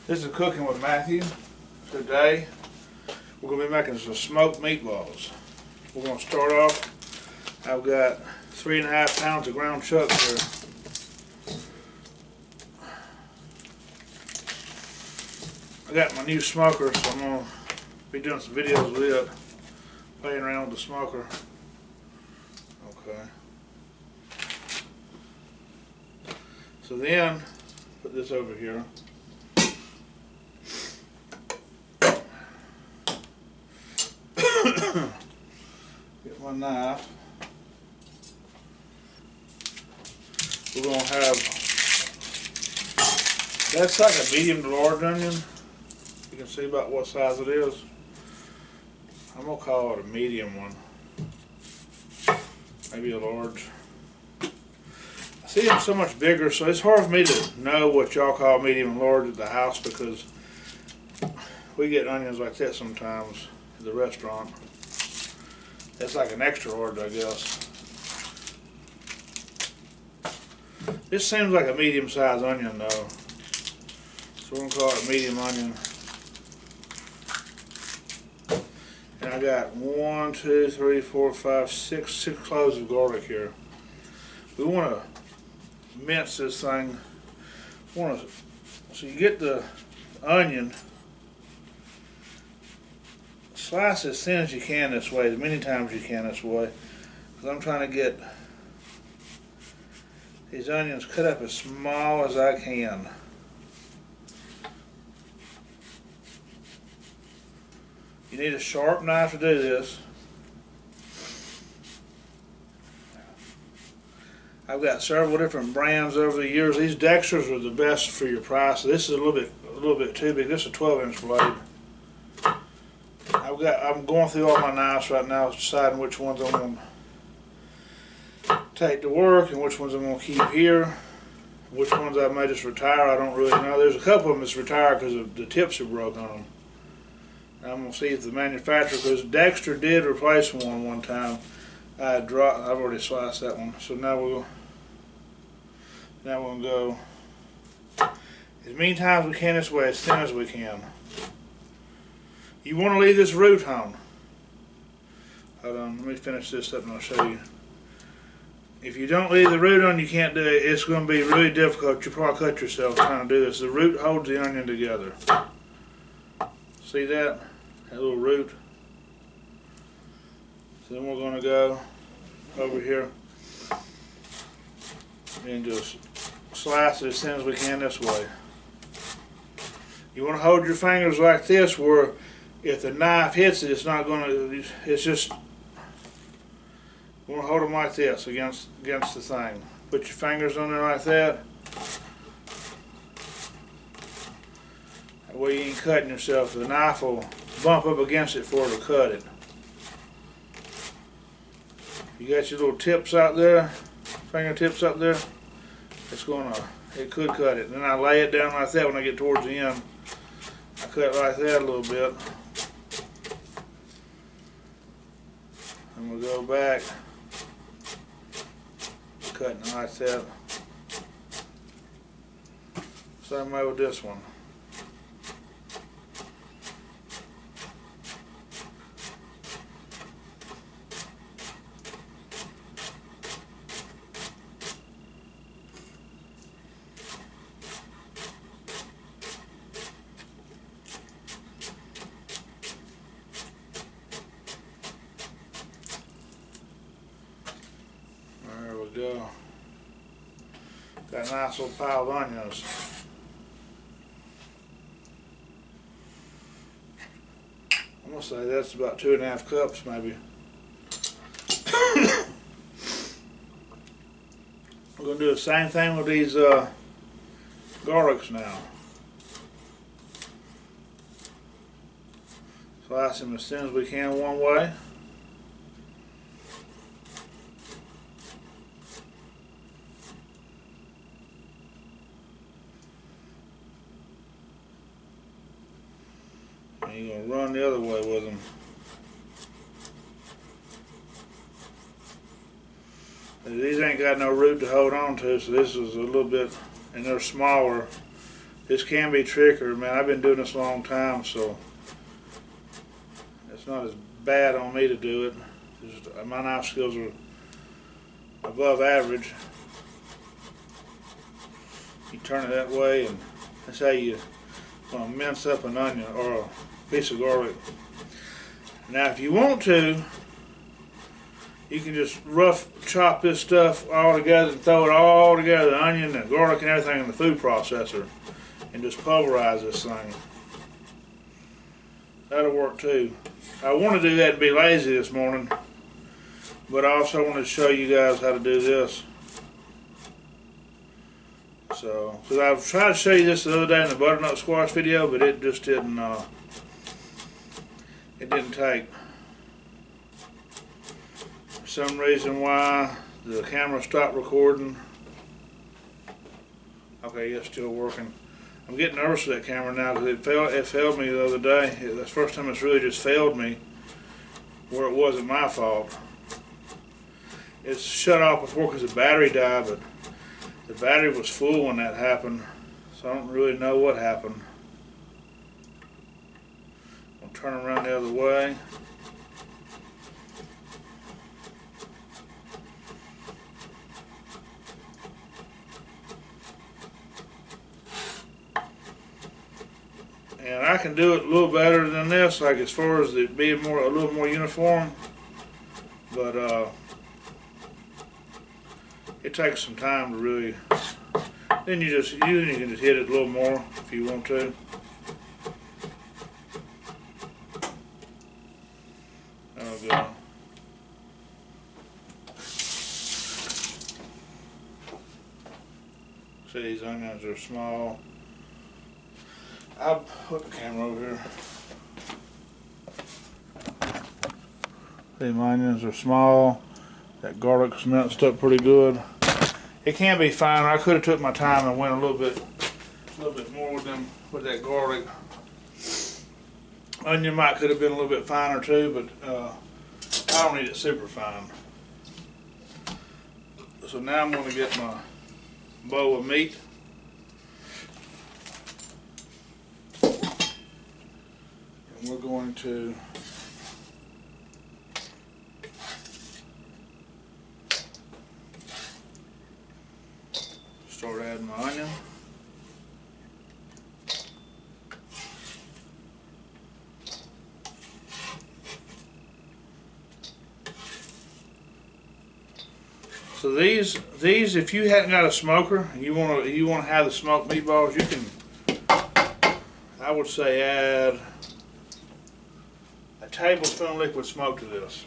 This is Cooking with Matthew. Today we're going to be making some smoked meatballs. We're going to start off. I've got 3.5 pounds of ground chuck here. I got my new smoker, so I'm going to be doing some videos with it, playing around with the smoker. Okay. So then, put this over here. Get my knife. We're going to have, that's like a medium to large onion. You can see about what size it is. I'm going to call it a medium one. Maybe a large. I see them so much bigger, so it's hard for me to know what y'all call medium and large at the house because we get onions like that sometimes at the restaurant. That's like an extra large, I guess. This seems like a medium-sized onion though. So we're going to call it a medium onion. And I got 1, 2, 3, 4, 5, 6 cloves of garlic here. We want to mince this thing. So you get the onion, slice as thin as you can this way, as many times as you can this way, because I'm trying to get these onions cut up as small as I can. You need a sharp knife to do this. I've got several different brands over the years. These Dexters are the best for your price. This is a little bit too big. This is a 12-inch blade. I'm going through all my knives right now, deciding which ones I'm going to take to work and which ones I'm going to keep here. Which ones I may just retire, I don't really know. There's a couple of them that's retired because the tips are broke on them. I'm going to see if the manufacturer, because Dexter did replace one time. I've already sliced that one. So now we're going to go as many times we can this way, as thin as we can. You want to leave this root on. Hold on, let me finish this up and I'll show you. If you don't leave the root on, you can't do it. It's going to be really difficult. You'll probably cut yourself trying to do this. The root holds the onion together. See that? That little root. So then we're going to go over here and just slice it as thin as we can this way. You want to hold your fingers like this where if the knife hits it, it's not going to, it's just, you want to hold them like this against the thing. Put your fingers on there like that. That way you ain't cutting yourself. The knife will bump up against it for it to cut it. You got your little tips out there, fingertips up there. It could cut it. Then I lay it down like that when I get towards the end. I cut like that a little bit. And we'll go back, cutting like that. Same way with this one. There we go. Got a nice little pile of onions. I'm going to say that's about 2.5 cups maybe. We're going to do the same thing with these garlics now. Slice them as thin as we can one way. And you're going to run the other way with them. These ain't got no root to hold on to, so this is a little bit, and they're smaller. This can be trickier, man. I've been doing this a long time, so it's not as bad on me to do it. Just, my knife skills are above average. You turn it that way, and that's how you mince up an onion or a piece of garlic. Now, if you want to, you can just rough chop this stuff all together and throw it all together, the onion and garlic and everything, in the food processor, and just pulverize this thing. That'll work too. I want to do that and be lazy this morning, but I also want to show you guys how to do this. So, because I've tried to show you this the other day in the butternut squash video, but it just didn't. It didn't take. For some reason why the camera stopped recording. Okay, it's still working. I'm getting nervous with that camera now because it failed me the other day. That's the first time it's really just failed me where it wasn't my fault. It's shut off before because the battery died, but the battery was full when that happened, so I don't really know what happened. I'll turn around the other way. And I can do it a little better than this, like as far as it being a little more uniform, but it takes some time to really. Then you can just hit it a little more if you want to. There we go. See, these onions are small. I'll put the camera over here. See, my onions are small. That garlic's minced up pretty good. It can be finer. I could have took my time and went a little bit more with that garlic. Onion could have been a little bit finer too, but I don't need it super fine. So now I'm going to get my bowl of meat. And we're going to start adding my onion. So these, if you hadn't got a smoker, and you want to have the smoked meatballs, you can, I would say, add a tablespoon of liquid smoke to this.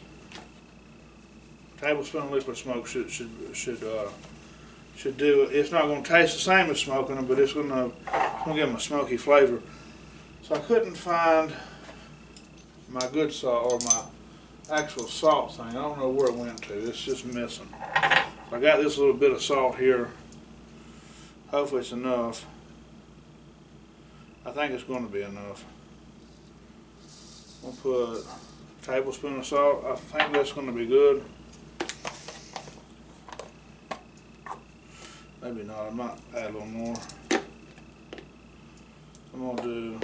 A tablespoon of liquid smoke should do it. It's not going to taste the same as smoking them, but it's going to give them a smoky flavor. So I couldn't find my good salt, or my actual salt thing. I don't know where it went to. It's just missing. I got this little bit of salt here. Hopefully it's enough. I think it's going to be enough. We'll put a tablespoon of salt. I think that's going to be good. Maybe not. I might add a little more. I'm going to do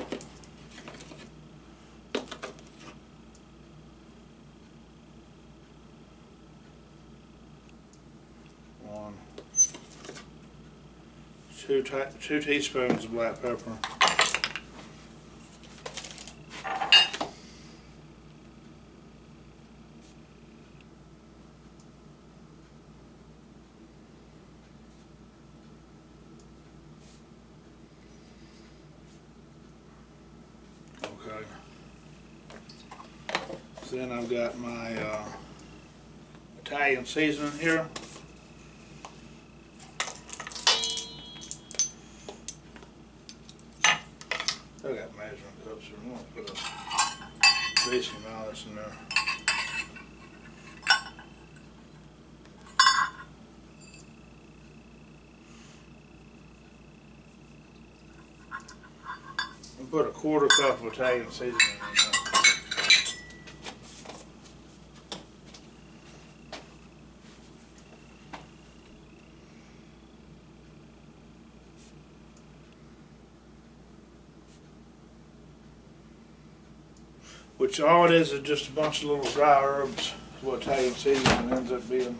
two teaspoons of black pepper. Okay. So then I've got my Italian seasoning here. I got measuring cups here. I'm going to put a decent amount of this in there. I'll put a quarter cup of Italian seasoning in there. which all it is just a bunch of little dry herbs. Is what Italian seasoning ends up being.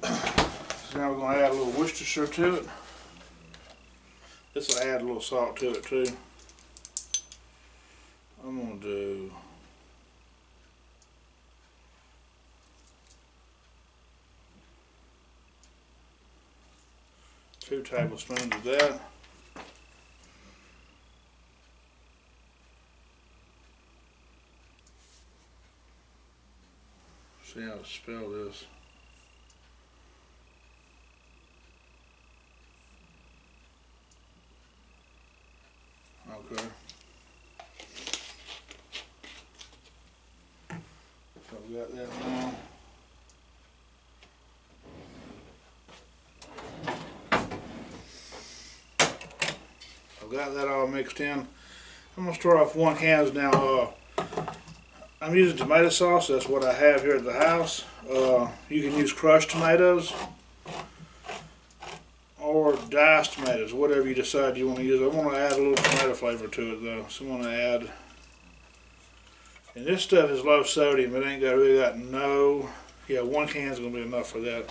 So now we're going to add a little Worcestershire to it. This will add a little salt to it too. I'm going to do two tablespoons of that. See how to spell this. Okay. So we got that now. I've got that all mixed in. I'm going to start off 1 can now. I'm using tomato sauce. That's what I have here at the house. You can use crushed tomatoes or diced tomatoes, whatever you decide you want to use. I want to add a little tomato flavor to it though. So I'm going to add, and this stuff is low sodium. It ain't really got no, 1 can is going to be enough for that.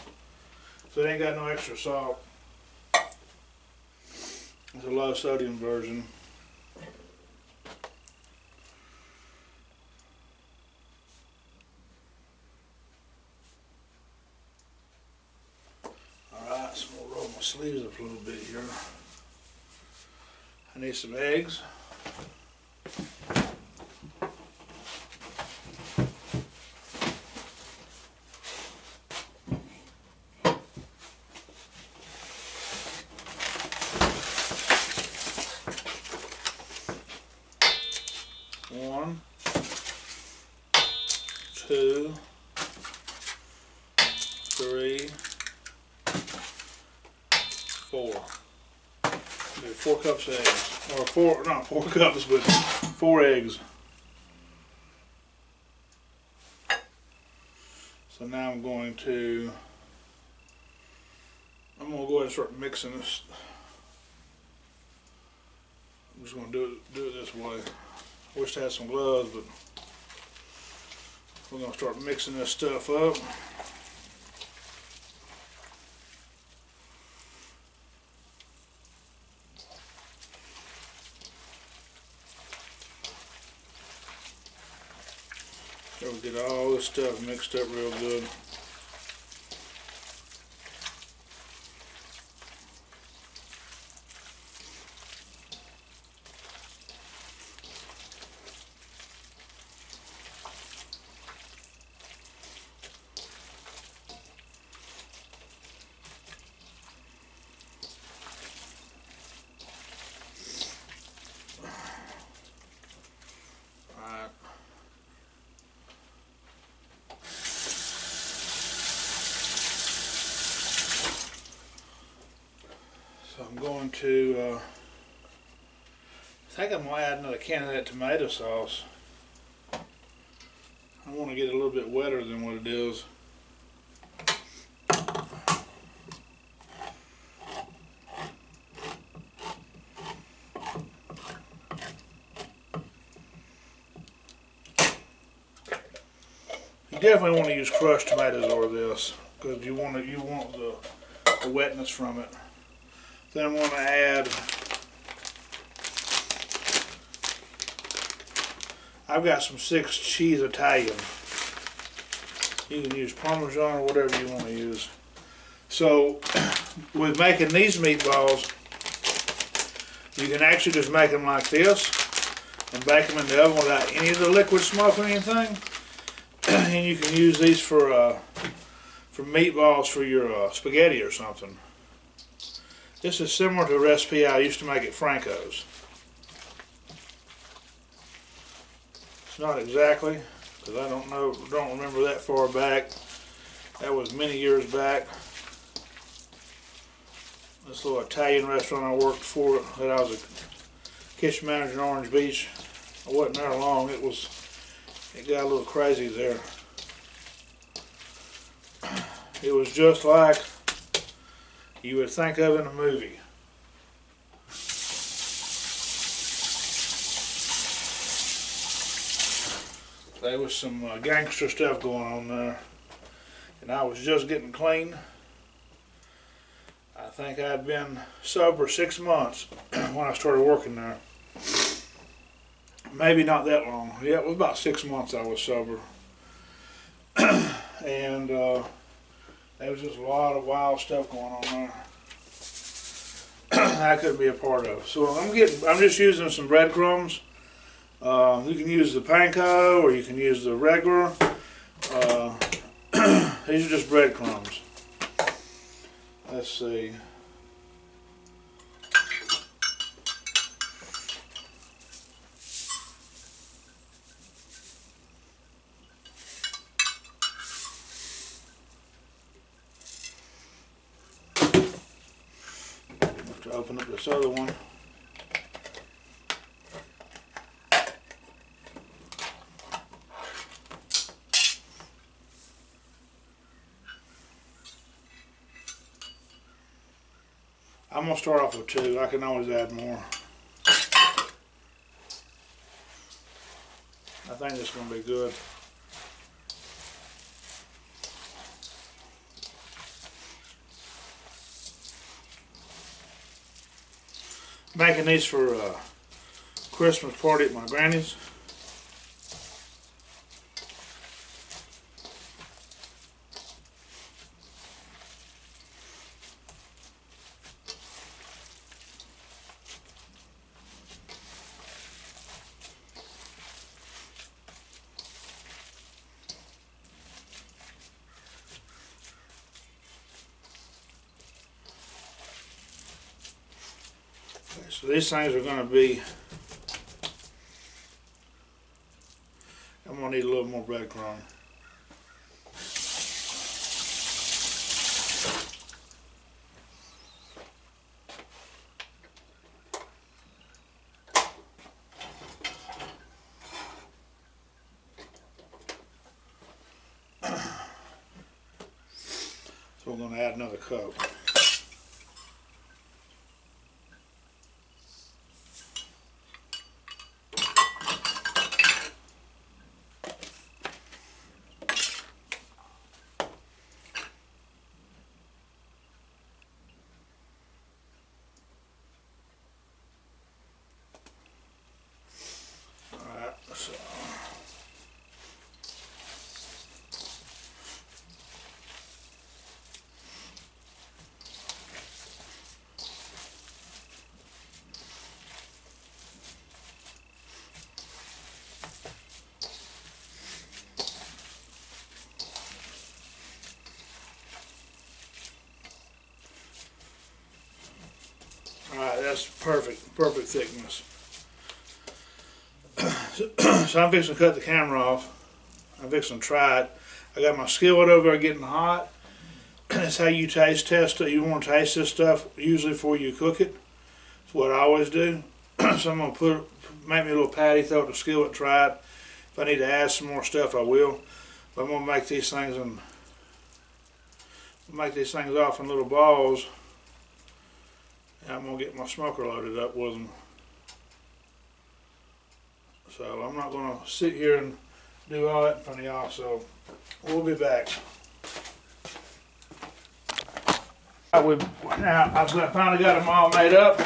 So it ain't got no extra salt. It's a low sodium version. Alright, so I'm going to roll my sleeves up a little bit here. I need some eggs. One, two, three, 4. Do 4 cups of eggs, or not 4 cups, but 4 eggs. So now I'm going to go ahead and start mixing this. I'm just going to do it this way. I wish I had some gloves, but we're going to start mixing this stuff up. So we'll get all this stuff mixed up real good. So I'm going to, I think I'm going to add another can of that tomato sauce. I want to get it a little bit wetter than what it is. You definitely want to use crushed tomatoes over this because you want the wetness from it. Then I'm going to add, I've got some 6 cheese Italian. You can use Parmesan or whatever you want to use. So with making these meatballs, you can actually just make them like this and bake them in the oven without any of the liquid smoke or anything. And you can use these for meatballs for your spaghetti or something. This is similar to a recipe I used to make at Franco's. It's not exactly, because I don't remember that far back. That was many years back. This little Italian restaurant I worked for, that I was a kitchen manager in Orange Beach. I wasn't there long. It got a little crazy there. It was just like you would think of in a movie. There was some gangster stuff going on there, and I was just getting clean. I think I'd been sober 6 months when I started working there. Maybe not that long. Yeah, it was about 6 months I was sober. And there was just a lot of wild stuff going on there. I couldn't be a part of. So I'm just using some breadcrumbs. You can use the panko or you can use the regular. These are just breadcrumbs. Let's see. Have to open up this other one. I'm going to start off with 2. I can always add more. I think it's going to be good. Making these for a Christmas party at my granny's. So these things are going to be, I'm going to need a little more breadcrumb. So we're going to add another cup. So alright, that's perfect thickness. So I'm fixing to cut the camera off. I'm fixing to try it. I got my skillet over there getting hot. That's how you taste test it. You want to taste this stuff usually before you cook it. That's what I always do. So I'm going to make me a little patty, throw it in the skillet, try it. If I need to add some more stuff, I will. But I'm going to make these things off in little balls. And I'm going to get my smoker loaded up with them. So I'm not going to sit here and do all that in front of y'all, so we'll be back. Now I've finally got them all made up.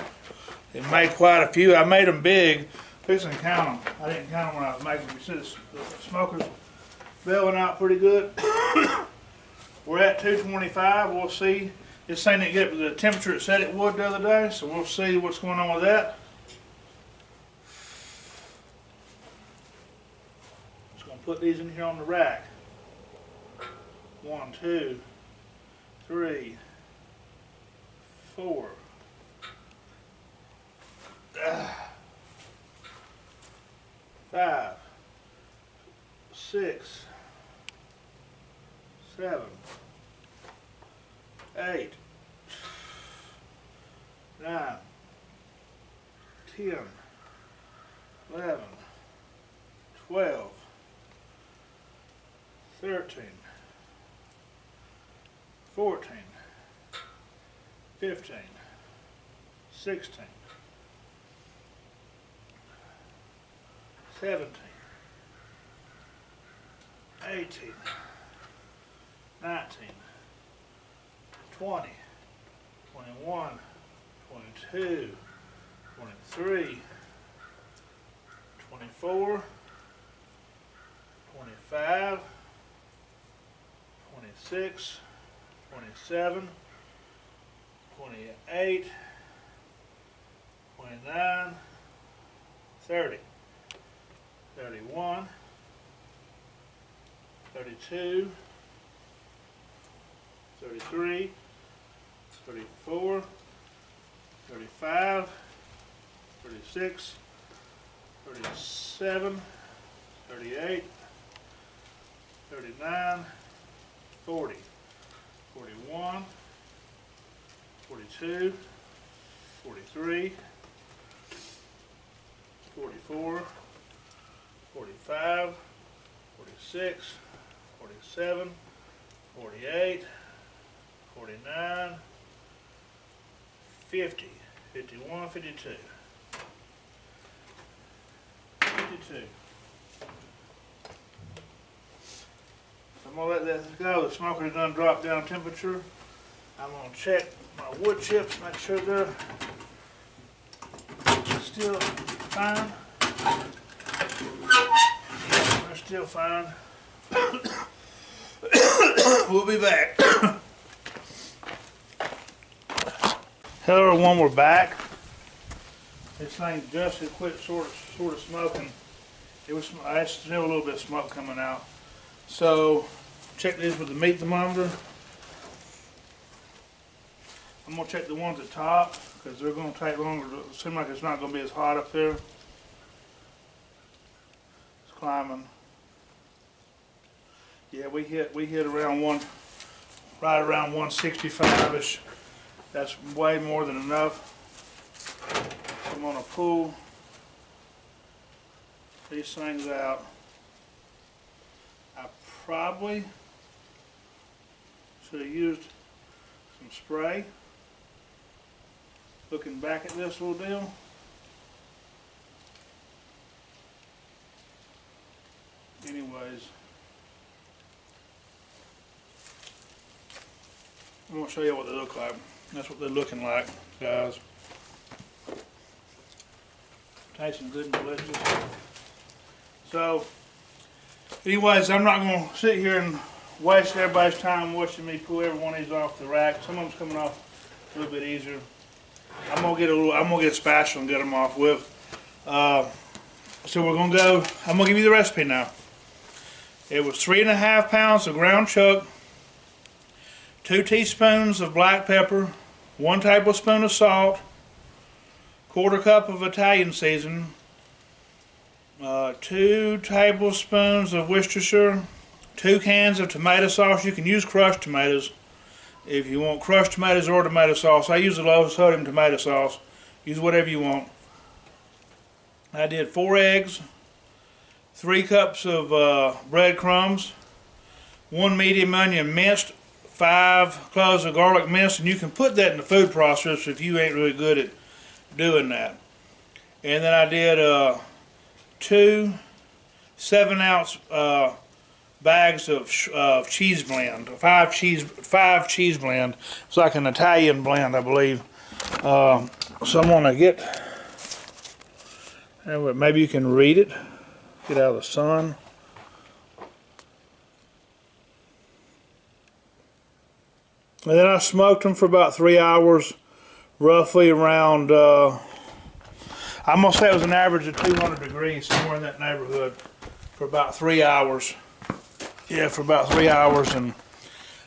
They made quite a few. I made them big. Fixing to count them. I didn't count them when I was making them. You see the smoker's belling out pretty good. We're at 225. We'll see. This thing didn't get the temperature it said it would the other day, so we'll see what's going on with that. Put these in here on the rack. 1, 2, 3, 4. 5, 6, 7, 8, 9, 10, 11, 12, 13, 14, 15, 16, 17, 18, 19, 20, 21, 22, 23, 24, 25, 26, 27, 28, 29, 30, 31, 32, 33, 34, 35, 36, 37, 38, 39, 40, 41, 42, 43, 44, 45, 46, 47, 48, 49, 50, 51, 52, 52. I'm going to let this go. The smoker's done dropped down temperature. I'm going to check my wood chips, make sure they're still fine. Yeah, they're still fine. We'll be back. Hello everyone, we're back. This thing just had quit sort of smoking. I still a little bit of smoke coming out. So check these with the meat thermometer. I'm gonna check the ones at top because they're gonna take longer. It seems like it's not gonna be as hot up here. It's climbing. Yeah, we hit around right around 165-ish. That's way more than enough. So I'm gonna pull these things out. I probably should have used some spray. Looking back at this little deal. Anyways, I'm going to show you what they look like. That's what they're looking like, guys. Tasting good and delicious. So, anyways, I'm not going to sit here and waste everybody's time watching me pull every one of these off the rack. Some of them's coming off a little bit easier. I'm gonna get a spatula and get them off with. So we're gonna go. I'm gonna give you the recipe now. It was 3.5 pounds of ground chuck, 2 teaspoons of black pepper, 1 tablespoon of salt, 1/4 cup of Italian seasoning, 2 tablespoons of Worcestershire, 2 cans of tomato sauce. You can use crushed tomatoes if you want crushed tomatoes or tomato sauce. I use the low sodium tomato sauce. Use whatever you want. I did 4 eggs, 3 cups of breadcrumbs, 1 medium onion minced, 5 cloves of garlic minced, and you can put that in the food processor if you ain't really good at doing that. And then I did 2 7-ounce bags of cheese blend, 5 cheese blend. It's like an Italian blend, I believe. So I'm gonna get, maybe you can read it, get out of the sun. And then I smoked them for about 3 hours, roughly around, I'm gonna say it was an average of 200 degrees, somewhere in that neighborhood, for about 3 hours. Yeah, for about 3 hours, and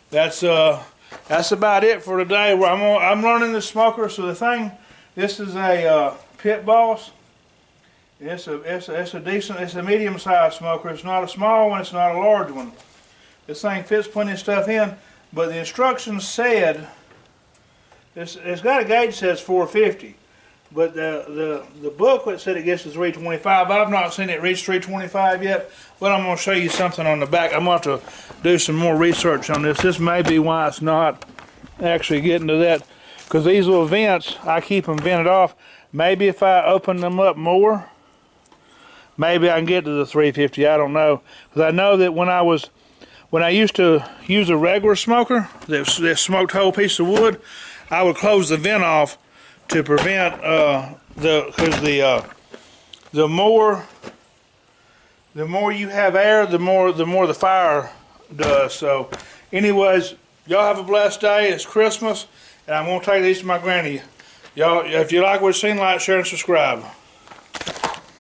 that's about it for today. I'm learning the smoker. So the thing, this is a Pit Boss. It's a medium-sized smoker. It's not a small one. It's not a large one. This thing fits plenty of stuff in, but the instructions said it's got a gauge that says 450. But the booklet said it gets to 325. I've not seen it reach 325 yet, but I'm going to show you something on the back. I'm going to have to do some more research on this. This may be why it's not actually getting to that, because these little vents, I keep them vented off. Maybe if I open them up more, maybe I can get to the 350. I don't know, because I know that when I used to use a regular smoker that smoked whole piece of wood, I would close the vent off to prevent the more you have air, the more the fire does. So, anyways, y'all have a blessed day. It's Christmas, and I'm gonna take these to my granny. Y'all, if you like what you've seen, like, share, and subscribe.